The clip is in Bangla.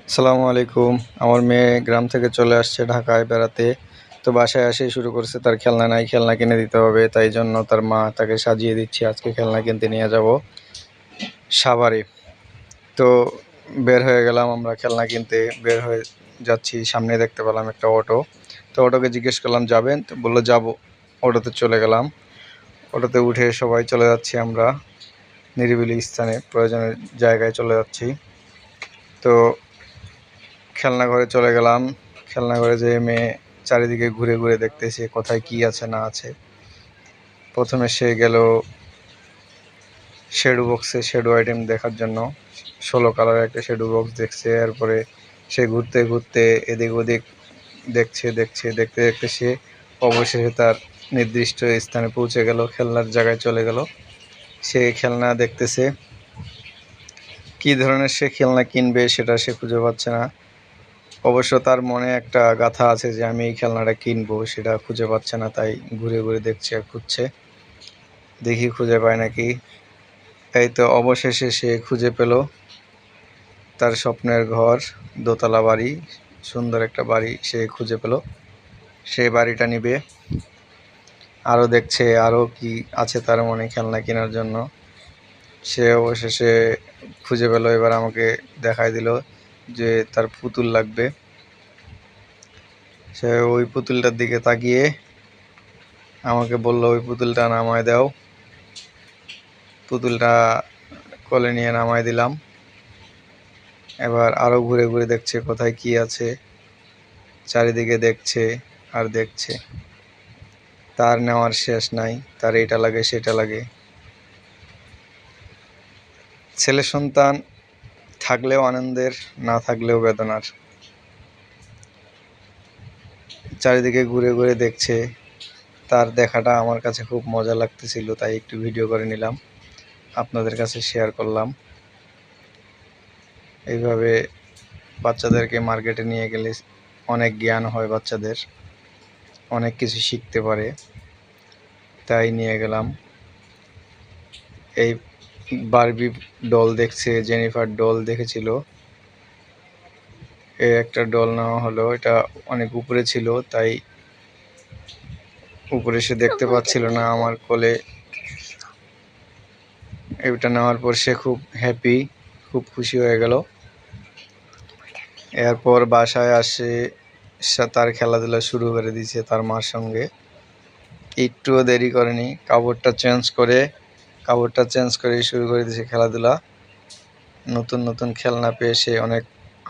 আসসালামু আলাইকুম। আমার মেয়ে গ্রাম থেকে চলে আসছে ঢাকায় বেড়াতে। তো বাসায় এসেই শুরু করেছে তার খেলনা নাই, খেলনা কিনে দিতে হবে। তাই জন্য তার মা তাকে সাজিয়ে দিচ্ছে। আজকে খেলনা কিনতে নিয়ে যাব সাভারে। তো বের হয়ে গেলাম আমরা খেলনা কিনতে। বের হয়ে যাচ্ছি, সামনে দেখতে পেলাম একটা অটো। তো অটোকে জিজ্ঞেস করলাম, যাবেন? তো বললো, যাবো। অটোতে চলে গেলাম। অটোতে উঠে সবাই চলে যাচ্ছি আমরা নিরিবিলি স্থানে, প্রয়োজনের জায়গায় চলে যাচ্ছি। তো খেলনাঘরে চলে গেলাম। খেলনাঘরে যেয়ে মেয়ে চারিদিকে ঘুরে ঘুরে দেখতেছে কোথায় কি আছে না আছে। প্রথমে সে গেল শ্যাডো বক্সে, শ্যাডো আইটেম দেখার জন্য। 16 কালারের একটা শ্যাডো বক্স দেখছে। এরপরে সে ঘুরতে ঘুরতে এদিক ওদিক দেখছে দেখছে দেখতে দেখতে সে অবশেষে তার নির্দিষ্ট স্থানে পৌঁছে গেল, খেলনার জায়গায় চলে গেল। সে খেলনা দেখতেছে, কী ধরনের সে খেলনা কিনবে সেটা সে খুঁজে পাচ্ছে না। অবশ্য তার মনে একটা গাথা আছে যে আমি এই খেলনাটা কিনবো, সেটা খুঁজে পাচ্ছে না। তাই ঘুরে ঘুরে দেখছে আর খুঁজছে, দেখি খুঁজে পায় নাকি। এই তো অবশেষে সে খুঁজে পেল তার স্বপ্নের ঘর, দোতলা বাড়ি, সুন্দর একটা বাড়ি সে খুঁজে পেল। সে বাড়িটা নিবে। আরও দেখছে আরও কি আছে তার মনে খেলনা কেনার জন্য। সে অবশেষে খুঁজে পেল। এবার আমাকে দেখাই দিল যে তার পুতুল লাগবে। সে ওই পুতুলটার দিকে তাকিয়ে আমাকে বলল, ওই পুতুলটা নামায় দাও। পুতুলটা কোলে নিয়ে নামায় দিলাম। এবার আরও ঘুরে ঘুরে দেখছে কোথায় কি আছে, চারিদিকে দেখছে আর দেখছে। তার নেওয়ার শেষ নাই, তার এটা লাগে সেটা লাগে। ছেলে সন্তান থাকলেও আনন্দের, না থাকলেও বেদনার। চারিদিকে ঘুরে ঘুরে দেখছে। তার দেখাটা আমার কাছে খুব মজা লাগতেছিল, তাই একটু ভিডিও করে নিলাম, আপনাদের কাছে শেয়ার করলাম। এইভাবে বাচ্চাদেরকে মার্কেটে নিয়ে গেলে অনেক জ্ঞান হয়, বাচ্চাদের অনেক কিছু শিখতে পারে, তাই নিয়ে গেলাম। এই বারবি ডল দেখছে, জেনিফার ডল দেখেছিল। এই একটা ডল নেওয়া হলো, এটা অনেক উপরে ছিল তাই উপরে সে দেখতে পাচ্ছিল না। আমার কোলে এটা নেওয়ার পর সে খুব হ্যাপি, খুব খুশি হয়ে গেল। এরপর বাসায় আসে তার খেলাধুলা শুরু করে দিয়েছে তার মার সঙ্গে। একটুও দেরি করেনি, কাপড়টা চেঞ্জ করে শুরু করে দিয়েছে খেলাধুলা। নতুন নতুন খেলনা পেয়ে সে অনেক